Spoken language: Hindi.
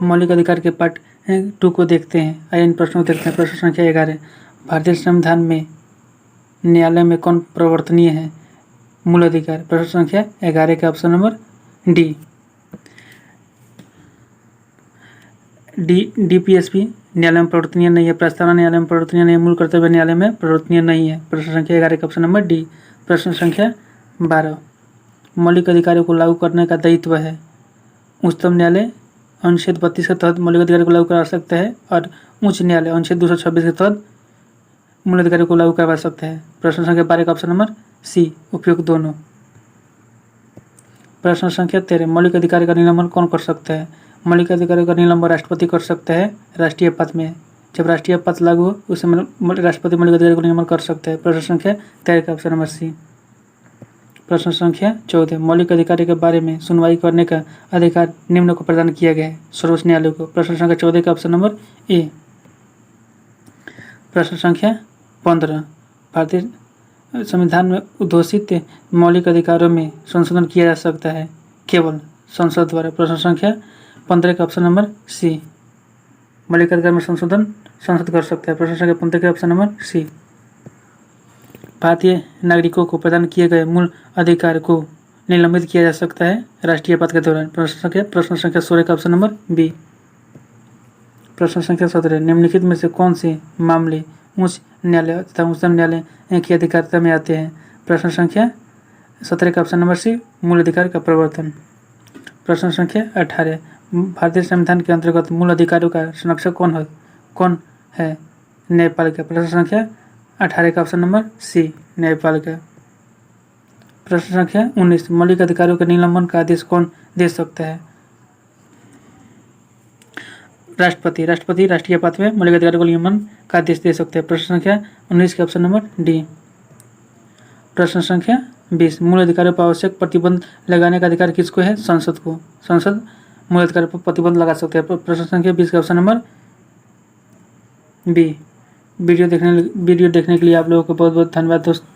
मौलिक अधिकार के पार्ट 2 को देखते हैं। आइए इन प्रश्नों को देखते हैं। प्रश्न संख्या 11, भारतीय संविधान में न्यायालय में कौन प्रवर्तनीय है? मूल अधिकार। प्रश्न संख्या 11 का ऑप्शन नंबर डी। डीपीएसपी न्यायालय में प्रवर्तनीय नहीं है, प्रस्तावना न्यायालय में प्रवर्तनीय नहीं है, मूल कर्तव्य न्यायालय में प्रवर्तनीय नहीं है। प्रश्न संख्या 11 का ऑप्शन नंबर डी। प्रश्न संख्या 12, मौलिक अधिकारों को लागू करने का दायित्व है। उच्चतम न्यायालय अनुच्छेद 32 के तहत मौलिक अधिकारों को लागू करा सकता है और उच्च न्यायालय अनुच्छेद 226 के तहत मूल अधिकारों को लागू करवा सकता है। प्रश्न संख्या 12 का ऑप्शन नंबर सी, उपयुक्त दोनों। प्रश्न संख्या 13, मौलिक अधिकार का निलंबन कौन कर सकता है? मौलिक अधिकारों का निलंबन राष्ट्रपति कर सकता है राष्ट्रीय पद में। जब राष्ट्रीय पद लागू हो उस समय राष्ट्रपति मौलिक अधिकार का निलंबन कर सकता है। प्रश्न संख्या 13 का ऑप्शन नंबर सी। प्रश्न संख्या 14, मौलिक अधिकारों के बारे में सुनवाई करने का अधिकार निम्न को प्रदान किया गया है, सर्वोच्च न्यायालय को। प्रश्न संख्या 14 का ऑप्शन नंबर ए। प्रश्न संख्या 15, भारतीय संविधान में उद्घोषित मौलिक अधिकारों में संशोधन किया जा सकता है केवल संसद द्वारा। प्रश्न संख्या 15 का ऑप्शन नंबर सी, मौलिक अधिकार में संशोधन संसद कर सकता है। प्रश्न संख्या 15 का ऑप्शन नंबर सी। भारतीय नागरिकों को प्रदान किए गए मूल अधिकार को निलंबित किया जा सकता है राष्ट्रीय पद के दौरान। प्रश्न संख्या 16 का ऑप्शन नंबर बी। प्रश्न संख्या 17, निम्नलिखित में से कौन से मामले उच्च न्यायालय तथा उच्चतम न्यायालय की अधिकारिता में आते हैं? प्रश्न संख्या 17 का ऑप्शन नंबर सी, मूल अधिकार का प्रवर्तन। प्रश्न संख्या 18, भारतीय संविधान के अंतर्गत मूल अधिकारों का संरक्षक कौन है? न्यायपालिका। प्रश्न संख्या 18 का ऑप्शन नंबर सी, न्यायपालिका। प्रश्न संख्या 19, मौलिक अधिकारों के निलंबन का आदेश कौन दे सकता है? राष्ट्रपति राष्ट्रीय पद में मौलिक अधिकारों को निलंबन का आदेश दे सकते हैं। प्रश्न संख्या 19 के ऑप्शन नंबर डी। प्रश्न संख्या 20, मूल अधिकारों पर आवश्यक प्रतिबंध लगाने का अधिकार किसको है? संसद को। संसद मूल अधिकारों पर प्रतिबंध लगा सकते हैं। प्रश्न संख्या 20 का ऑप्शन नंबर बी। वीडियो देखने के लिए आप लोगों को बहुत बहुत धन्यवाद दोस्तों।